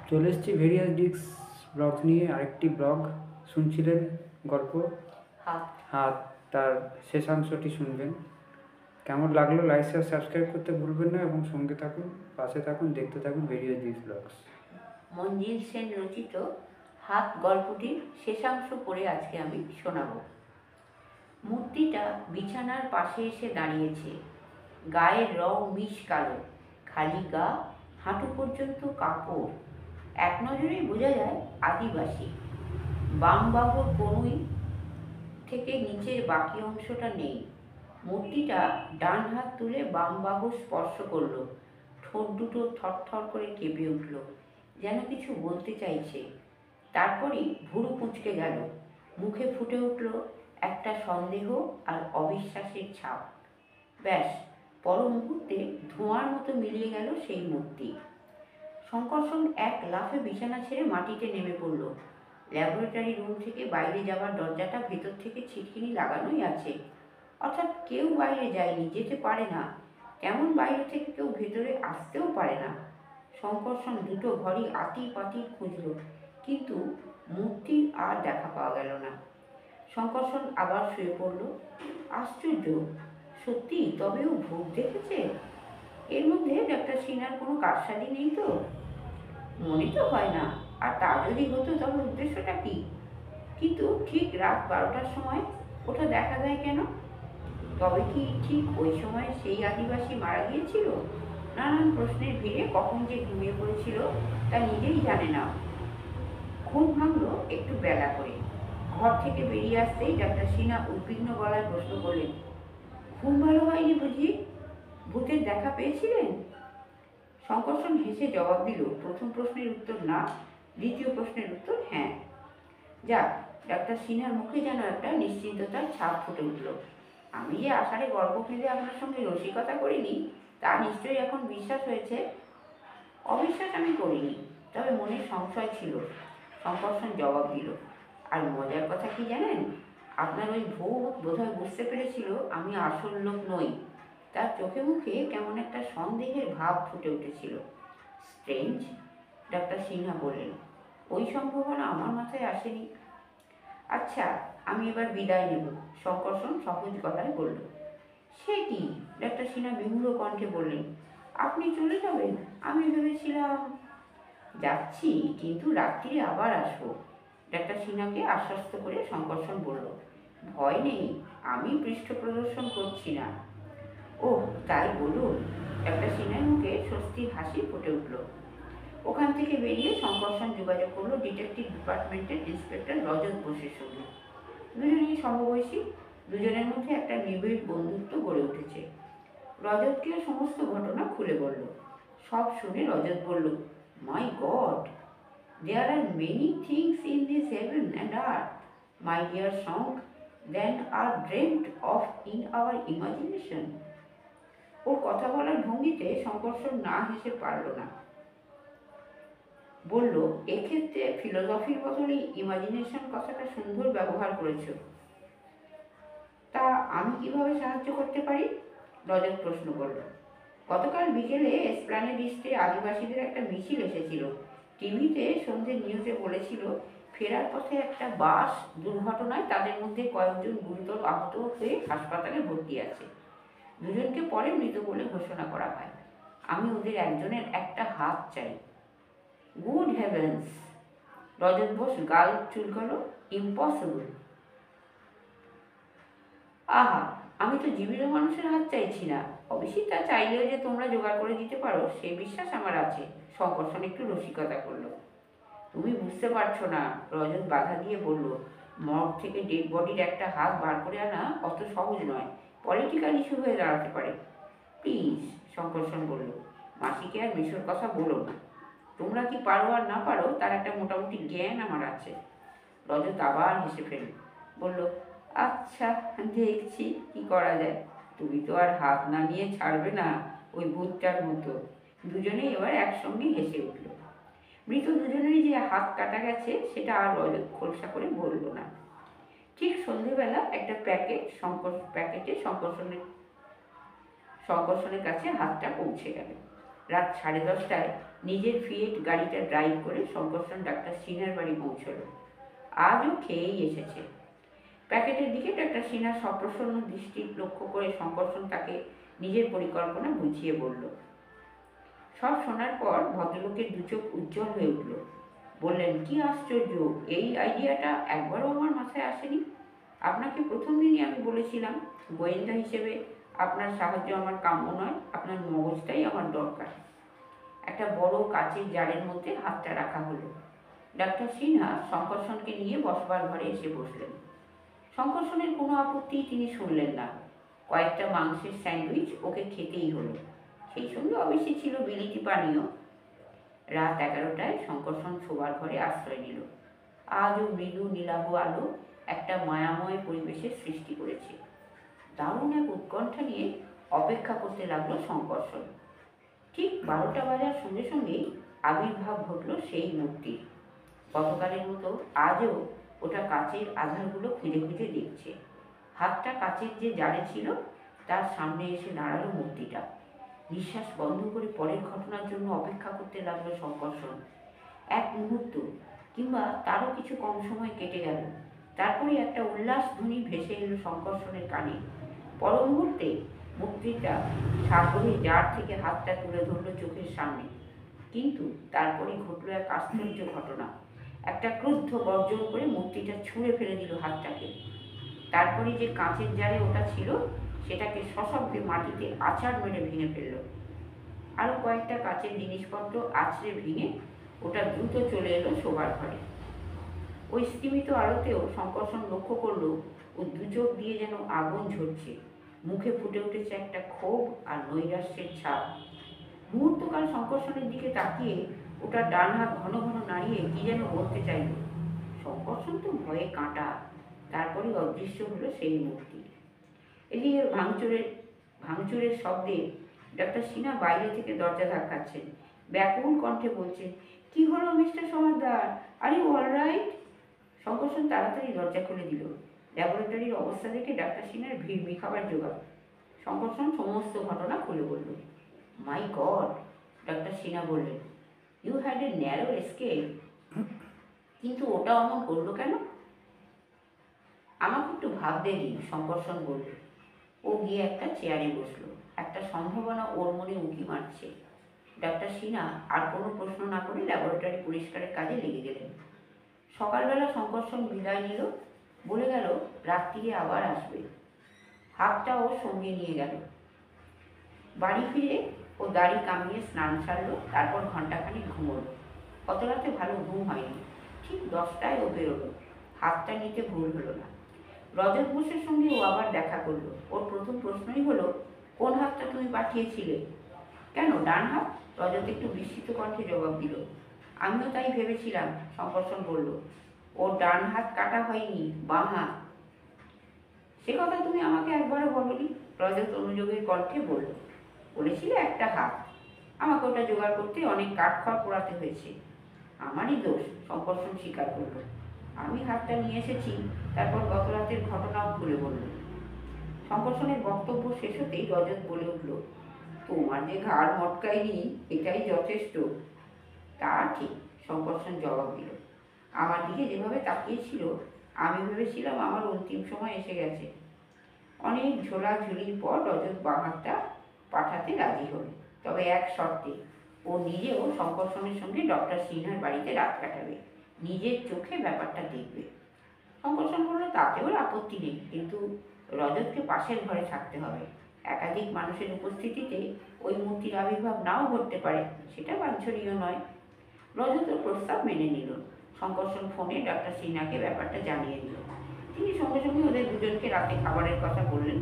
চলে এসেছি various disk blog নিয়ে আরেকটি ব্লগ। শুনছিলেন গল্প হাত। হাত, তার শেষাংশটি শুনবেন। কেমন লাগলো লাইক শেয়ার সাবস্ক্রাইব করতে ভুলবেন না এবং সঙ্গে থাকুন, পাশে থাকুন, দেখতে থাকুন ভেরিয়াস ডিস্ক ব্লগস। মঞ্জিল সেন রচিত হাত গল্পটির শেষাংশ পড়ে আজকে আমি শোনাব। মূর্তিটা বিছানার পাশে এসে দাঁড়িয়েছে। গায়ের রং মিশ কালো, খালি গা, হাঁটু পর্যন্ত কাপড়। এক নজরেই বোঝা যায় আদিবাসী। বাম বাহুর কনুই থেকে নিচের বাকি অংশটা নেই। মূর্তিটা ডান হাত তুলে বাম বাহু স্পর্শ করলো। ঠোঁট দুটো থরথর করে কেঁপে উঠল, যেন কিছু বলতে চাইছে। তারপরই ভুরু কুঁচকে গেল। মুখে ফুটে উঠল একটা সন্দেহ আর অবিশ্বাসের ছাপ। ব্যাস, পর মুহূর্তে ধোঁয়ার মতো মিলিয়ে গেল সেই মূর্তি। শঙ্করসন এক লাফে বিছানা ছেড়ে মাটিতে নেমে পড়ল। ল্যাবরেটরি রুম থেকে বাইরে যাওয়ার দরজাটা ভেতর থেকে ছিটকিনি লাগানোই আছে, অর্থাৎ কেউ বাইরে যায়নি, যেতে পারে না। তেমন বাইরে থেকে কেউ ভেতরে আসতেও পারে না। শঙ্করসন দুটো ঘরই আতি পাতি খুঁজল, কিন্তু মূর্তির আর দেখা পাওয়া গেল না। শঙ্করসন আবার শুয়ে পড়ল। আশ্চর্য, সত্যি তবেও ভূত দেখেছে? এর মধ্যে ডাক্তার সিনহার কোনো কারসাজি নেই তো? মনে তো হয় না। আর তা যদি হতো তবে উদ্দেশ্যটা কি? কিন্তু ঠিক রাত 12টার সময় ওটা দেখা যায় কেন? তবে কি ঠিক ওই সময় সেই আদিবাসী মারা গিয়েছিল? নানান প্রশ্নের ভিড়ে কখন যে ঘুমিয়ে পড়েছিল তা নিজেই জানে না। ঘুম ভাঙল একটু বেলা করে। ঘর থেকে বেরিয়ে আসতেই ডাক্তার সিনহা উদ্বিগ্ন গলায় প্রশ্ন করলেন, ঘুম ভালো হয়নি বুঝি? ভূতের দেখা পেয়েছিলেন? শঙ্করসন হেসে জবাব দিল, প্রথম প্রশ্নের উত্তর না, দ্বিতীয় প্রশ্নের উত্তর হ্যাঁ। যাক, ডাক্তার সিনহার মুখে যেন একটা নিশ্চিন্ততার ছাপ ফুটে উঠল। আমি যে আষাঢ়ে গল্প ফেলে আপনার সঙ্গে রসিকতা করিনি, তা নিশ্চয়ই এখন বিশ্বাস হয়েছে। অবিশ্বাস আমি করিনি, তবে মনে সংশয় ছিল। শঙ্করসন জবাব দিল, আর মজার কথা কি জানেন? আপনার ওই ভূত বোধহয় বুঝতে পেরেছিল আমি আসল লোক নই। তার চোখে মুখে কেমন একটা সন্দেহের ভাব ফুটে উঠেছিল। স্ট্রেঞ্জ, ডাক্তার সিনহা বললেন। ওই সম্ভাবনা আমার মাথায় আসেনি। আচ্ছা, আমি এবার বিদায় নেব, শঙ্করসন সহজ গলায় বলল। সে কি? ডাক্তার সিনহা বিমূঢ় কণ্ঠে বললেন, আপনি চলে যাবেন? আমি ভেবেছিলাম। যাচ্ছি, কিন্তু রাত্রিরে আবার আসবো, ডাক্তার সিনহাকে আশ্বস্ত করে শঙ্করসন বলল। ভয় নেই, আমি পৃষ্ঠ প্রদর্শন করছি না। ওহ, তাই বলুন। ডাক্তার সিনহার মুখে স্বস্তির হাসি ফুটে উঠল। ওখান থেকে বেরিয়ে শঙ্করসন যোগাযোগ করলো ডিটেকটিভ ডিপার্টমেন্টের ইন্সপেক্টর রজত বোসের সঙ্গে। দুজনেই সমবয়সী, দুজনের মধ্যে একটা নিবিড় বন্ধুত্ব গড়ে উঠেছে। রজতকেও সমস্ত ঘটনা খুলে বলল। সব শুনে রজত বলল, my god, there are many things in this heaven and earth, my dear সঙ্গ, than are dreamed of in our imagination. ওর কথা বলার ভঙ্গিতে শঙ্করসন না হেসে পারল না। বলল, এক্ষেত্রে ফিলোসফির বদলে ইমাজিনেশন কথাটা সুন্দর ব্যবহার করেছ। তা আমি কিভাবে সাহায্য করতে পারি? রজত প্রশ্ন করল। গতকাল বিকেলে এসপ্ল্যানেড ইস্টে আদিবাসীদের একটা মিছিল এসেছিল। টিভিতে সন্ধ্যে নিউজে বলেছিল ফেরার পথে একটা বাস দুর্ঘটনায় তাদের মধ্যে কয়েকজন গুরুতর আহত হয়ে হাসপাতালে ভর্তি আছে। দুজনকে পরে মৃত বলে ঘোষণা করা হয়। আমি ওদের একজনের একটা হাত চাই। Good heavens! রজত বোস গাল চুলকালো। ইম্পসিবল! আহা, আমি তো জীবিত মানুষের হাত চাইছি না। অবশ্যই তা চাইলেও যে তোমরা জোগাড় করে দিতে পারো সে বিশ্বাস আমার আছে। শঙ্করসন একটু রসিকতা করলো। তুমি বুঝতে পারছো না, রজত বাধা দিয়ে বলল। মর্গ থেকে ডেড বডির একটা হাত বার করে আনা অত সহজ নয়। পলিটিক্যাল ইস্যু হয়ে দাঁড়াতে পারে। প্লিজ, শঙ্করসন বলল, মাসিকে আর মেশোর কথা বলো না। তোমরা কি পারো আর না পারো তার একটা মোটামুটি জ্ঞান আমার আছে। রজত আবার হেসে ফেলল, বলল, আচ্ছা, দেখছি কি করা যায়। তুমি তো আর হাত নামিয়ে ছাড়বে না ওই ভূতটার মতো। দুজনেই এবার একসঙ্গে হেসে উঠল। মৃত দুজনেরই যে হাত কাটা গেছে সেটা আর রজত খোলসা করে বলল না। ঠিক সন্ধেবেলা একটা প্যাকেটে শঙ্করসনের কাছে হাতটা পৌঁছে গেল। রাত 10:30টায় নিজের ফিয়েট গাড়িটা ড্রাইভ করে শঙ্করসন ডাক্তার সিনহার বাড়ি পৌঁছল। আজও খেয়েই এসেছে। প্যাকেটের দিকে ডাক্তার সিনহা সপ্রসন্ন দৃষ্টি লক্ষ্য করে শঙ্করসন তাকে নিজের পরিকল্পনা বুঝিয়ে বলল। সব শোনার পর ভদ্রলোকের দুচোখ উজ্জ্বল হয়ে উঠল। বললেন, কি আশ্চর্য, এই আইডিয়াটা একবারও আমার মাথায় আসেনি। আপনাকে প্রথম দিনই আমি বলেছিলাম, গোয়েন্দা হিসেবে আপনার সাহায্য আমার কাম্য নয়, আপনার মগজটাই আমার দরকার। একটা বড় কাচের জারের মধ্যে হাতটা রাখা হলো। ডাক্তার সিনহা শঙ্করসনকে নিয়ে বসবার ঘরে এসে বসলেন। শঙ্করসনের কোনো আপত্তি তিনি শুনলেন না। কয়েকটা মাংসের স্যান্ডউইচ ওকে খেতেই হলো। সেই সঙ্গে অবশ্যই ছিল বিলিতি পানীয়। রাত 11টায় শঙ্করসন শোবার ঘরে আশ্রয় নিল। আজও মৃদু নীলাভ আলো একটা মায়াময় পরিবেশের সৃষ্টি করেছে। দারুণ এক উৎকণ্ঠা নিয়ে অপেক্ষা করতে লাগলো শঙ্করসন। ঠিক 12টা বাজার সঙ্গে সঙ্গেই আবির্ভাব ঘটল সেই মূর্তির। গতকালের মতো আজও ওটা কাচের আধারগুলো খুঁজে খুঁজে দেখছে। হাতটা কাচের যে জারে ছিল তার সামনে এসে দাঁড়ালো মূর্তিটা। নিঃশ্বাস বন্ধ করে পরের ঘটনার জন্য অপেক্ষা করতে লাগলো শঙ্করসন। এক মুহূর্ত কিংবা তারও কিছু কম সময় কেটে গেল। তারপরে একটা উল্লাস ধ্বনি ভেসে এলো শঙ্করসনের কানে। পর মুহূর্তে মূর্তিটা সাগরে জার থেকে হাতটা তুলে ধরল চোখের সামনে। কিন্তু তারপরে ঘটল এক আশ্চর্য ঘটনা। একটা ক্রুদ্ধ গর্জন করে মূর্তিটা ছুঁড়ে ফেলে দিল হাতটাকে। তারপরে যে কাঁচের জারে ওটা ছিল সেটাকে সশব্দে মাটিতে আছাড় মেরে ভেঙে ফেলল। আরও কয়েকটা কাচের জিনিসপত্র আছড়ে ভেঙে ওটা দ্রুত চলে এলো শোবার ঘরে। ওই স্তিমিত আলোতেও শঙ্করসন লক্ষ্য করল ও দুচোখ দিয়ে যেন আগুন ঝরছে। মুখে ফুটে উঠেছে একটা ক্ষোভ আর নৈরাশ্যের ছাপ। মুহূর্তকাল শঙ্করসনের দিকে তাকিয়ে ওটা ডান হাত ঘন ঘন নাড়িয়ে কি যেন বলতে চাইল। শঙ্করসন তো ভয়ে কাঁটা। তারপরে অদৃশ্য হলো সেই মূর্তি। এদিকে ভাঙচুরের শব্দে ডাক্তার সিনহা বাইরে থেকে দরজা ধাক্কাচ্ছেন। ব্যাকুল কণ্ঠে বলছেন, কি হলো mister Samaddar? Are you alright? শঙ্করসন তাড়াতাড়ি দরজা খুলে দিল। ল্যাবরেটরির অবস্থা দেখে ডাক্তার সিনহার ভিড় খাবার জোগাড়। শঙ্করসন সমস্ত ঘটনা খুলে বলল। মাই গড, ডাক্তার সিনহা বললেন, you had a narrow escape. কিন্তু ওটা অমন করলো কেন? আমাকে একটু ভাবতে দিন, শঙ্করসন বলল। ও গিয়ে একটা চেয়ারে বসলো। একটা সম্ভাবনা ওর মনে উঁকি মারছে। ডাক্তার সিনহা আর কোনো প্রশ্ন না করে ল্যাবরেটরি পরিষ্কারের কাজে লেগে গেলেন। সকালবেলা শঙ্করসন বিদায় নিল, বলে গেল রাত্রিরে আবার আসবে। হাতটা ও সঙ্গে নিয়ে গেল। বাড়ি ফিরে ও দাড়ি কামিয়ে স্নান সারলো। তারপর ঘন্টাখানিক ঘুমোলো। কত রাতে ভালো ঘুম হয়নি। ঠিক 10টায় ও বেরোলো। হাতটা নিতে ভুল হলো না। রজত বোসের সঙ্গে ও আবার দেখা করলো। ওর প্রথম প্রশ্নই হলো, কোন হাতটা তুমি পাঠিয়েছিলে? কেন, ডান হাত? রজত একটু বিস্মিত কণ্ঠে জবাব দিল। আমিও তাই ভেবেছিলাম, শঙ্করসন বলল। ওর ডান হাত কাটা হয়নি, বাঁ হাত। সে কথা তুমি আমাকে একবারও বলোনি, রজত অনুযোগের কণ্ঠে বলল। বলেছিলে একটা হাত। আমাকে ওটা জোগাড় করতে অনেক কাঠখড় পোড়াতে হয়েছে। আমারই দোষ, শঙ্করসন স্বীকার করল। আমি হাতটা নিয়ে এসেছি। তারপর গত রাতের ঘটনাও খুলে বলল। শঙ্করসনের বক্তব্য শেষ হতেই রজত বলে উঠল, তোমার যে ঘাড় মটকায়নি এটাই যথেষ্ট। তা ঠিক, শঙ্করসন জবাব দিল। আমার দিকে যেভাবে তাকিয়েছিল আমি ভেবেছিলাম আমার অন্তিম সময় এসে গেছে। অনেক ঝোলাঝুলির পর রজত বাঁ হাতটা পাঠাতে রাজি হল, তবে এক শর্তে, ও নিজেও শঙ্করসনের সঙ্গে ডক্টর সিনহার বাড়িতে রাত কাটাবে, নিজের চোখে ব্যাপারটা দেখবে। শঙ্করসন বলল তাতেও আপত্তি নেই, কিন্তু রজতকে পাশের ঘরে থাকতে হবে। একাধিক মানুষের উপস্থিতিতে ওই মূর্তির আবির্ভাব নাও ঘটতে পারে, সেটা বাঞ্ছনীয় নয়। রজত প্রস্তাব মেনে নিল। শঙ্করসন ফোনে ডক্টর সিনহাকে ব্যাপারটা জানিয়ে দিল। তিনি সঙ্গে সঙ্গে ওদের দুজনকে রাতে খাবারের কথা বললেন।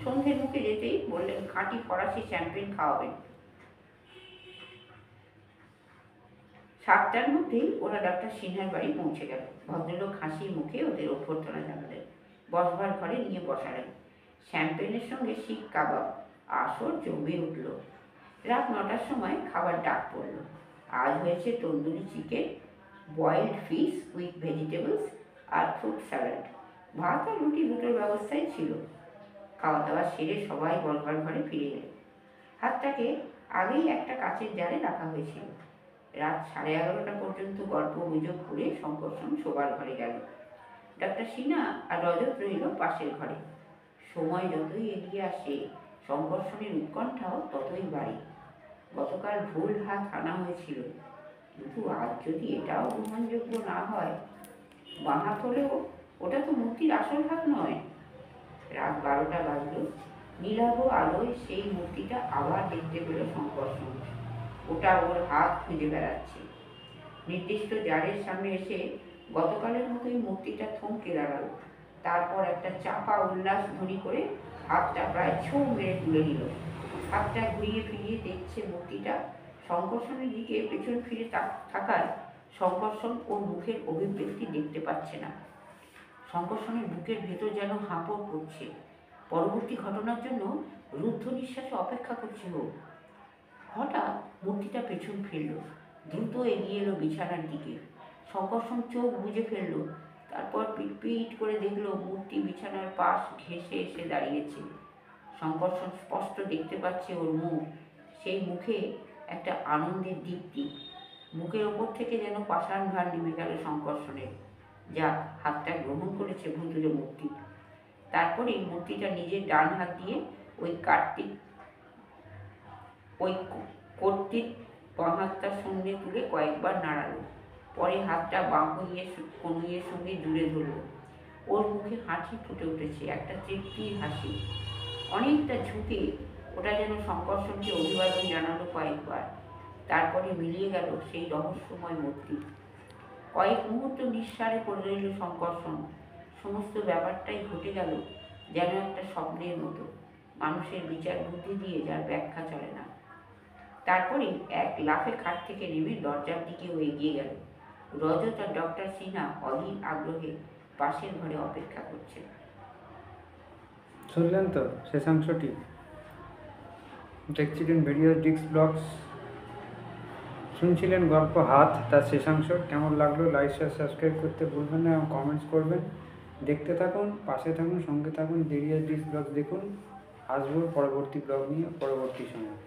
সন্ধ্যের মুখে যেতেই বললেন খাঁটি ফরাসি চ্যাম্পেন খাওয়াবেন। 7টার মধ্যেই ওরা ডক্টর সিনহার বাড়ি পৌঁছে গেল। ভদ্রলোক হাসি মুখে ওদের অভ্যর্থনা জানালেন। বসবার ঘরে নিয়ে বসালেন। শ্যাম্পেনের সঙ্গে শিক কাবাব। আসর জমে উঠল। রাত 9টার সময় খাবার ডাক পড়ল। আজ হয়েছে tandoori chicken, boiled fish with vegetables আর ফ্রুট স্যালাড। ভাত আর রুটি দুটোর ব্যবস্থাই ছিল। খাওয়া দাওয়া সেরে সবাই বসবার ঘরে ফিরে গেল। হাতটাকে আগেই একটা কাচের জারে রাখা হয়েছিল। রাত 11:30 পর্যন্ত গল্প গুজব করে শঙ্করসন শোবার ঘরে গেল। ডাক্তার সিনহা আর রজত রইল পাশের ঘরে। সময় যতই এগিয়ে আসে শঙ্করসনের উৎকণ্ঠাও ততই বাড়ে। গতকাল ভুল হাত আনা হয়েছিল, কিন্তু আজ যদি এটাও গ্রহণযোগ্য না হয়, বাঁ হাত হলেও ওটা তো মূর্তির আসল হাত নয়। রাত 12টা বাজল। নীলাভ আলোয় সেই মূর্তিটা আবার দেখতে পেল শঙ্করসন। ওটা ওর হাত খুঁজে বেড়াচ্ছে। নির্দিষ্ট জারের সামনে এসে গতকালের মতোই মূর্তিটা থমকে দাঁড়ালো। তারপর একটা চাপা উল্লাস ধ্বনি করে হাতটা প্রায় ছোঁ মেরে তুলে নিল। হাতটা ঘুরিয়ে ফিরিয়ে দেখছে মূর্তিটা শঙ্করসনের দিকে পেছন ফিরে থাকায় শঙ্করসন ওর মুখের অভিব্যক্তি দেখতে পাচ্ছে না। শঙ্করসনের বুকের ভেতর যেন হাঁপড় পড়ছে। পরবর্তী ঘটনার জন্য রুদ্ধ নিঃশ্বাসে অপেক্ষা করছে ও। হঠাৎ মূর্তিটা পেছন ফিরল, দ্রুত এগিয়ে এলো বিছানার দিকে। শঙ্করসন চোখ বুজে ফেলল। তারপর পিট করে দেখলো মূর্তি বিছানার পাশ ঘেঁষে এসে দাঁড়িয়েছে। শঙ্করসন স্পষ্ট দেখতে পাচ্ছে ওর মুখ। সেই মুখে একটা আনন্দের দীপ্তি। বুকের ওপর থেকে যেন পাষাণ ভার নেমে গেল শঙ্করসনের। যাক, হাতটা গ্রহণ করেছে ভুতুড়ে মূর্তি। তারপরেই মূর্তিটা নিজের ডান হাত দিয়ে ওই কর্তৃক বাঁ হাতটা শূন্যে তুলে কয়েকবার নাড়ালো। পরে হাতটা বাঁ কনুইয়ের সঙ্গে জুড়ে ধরল। ওর মুখে হাসি ফুটে উঠেছে, একটা তৃপ্তির হাসি। অনেকটা ঝুঁকে ওটা যেন শঙ্করসনকে অভিবাদন জানালো কয়েকবার। তারপরে মিলিয়ে গেল সেই রহস্যময় মূর্তি। কয়েক মুহূর্ত নিঃসাড়ে পড়ে রইল শঙ্করসন। সমস্ত ব্যাপারটাই ঘটে গেল যেন একটা স্বপ্নের মতো, মানুষের বিচার বুদ্ধি দিয়ে যার ব্যাখ্যা চলে না। তারপরে এক লাফে খাট থেকে নেমে দরজার দিকে ও এগিয়ে গেল। রজত আর ডক্টর সিনহা অধীর আগ্রহে পাশের ঘরে অপেক্ষা করছে। শুনলেন তো শেষাংশটি? দেখছিলেন ভিডিও ডিস্ক ব্লগস, শুনছিলেন গল্প হাত, তার শেষাংশ। কেমন লাগলো লাইক শেয়ার সাবস্ক্রাইব করতে ভুলবেন না এবং কমেন্টস করবেন। দেখতে থাকুন, পাশে থাকুন, সঙ্গে থাকুন। ভিডিও ডিস্ক ব্লগস দেখুন। আসবো পরবর্তী ব্লগ নিয়ে পরবর্তী সময়।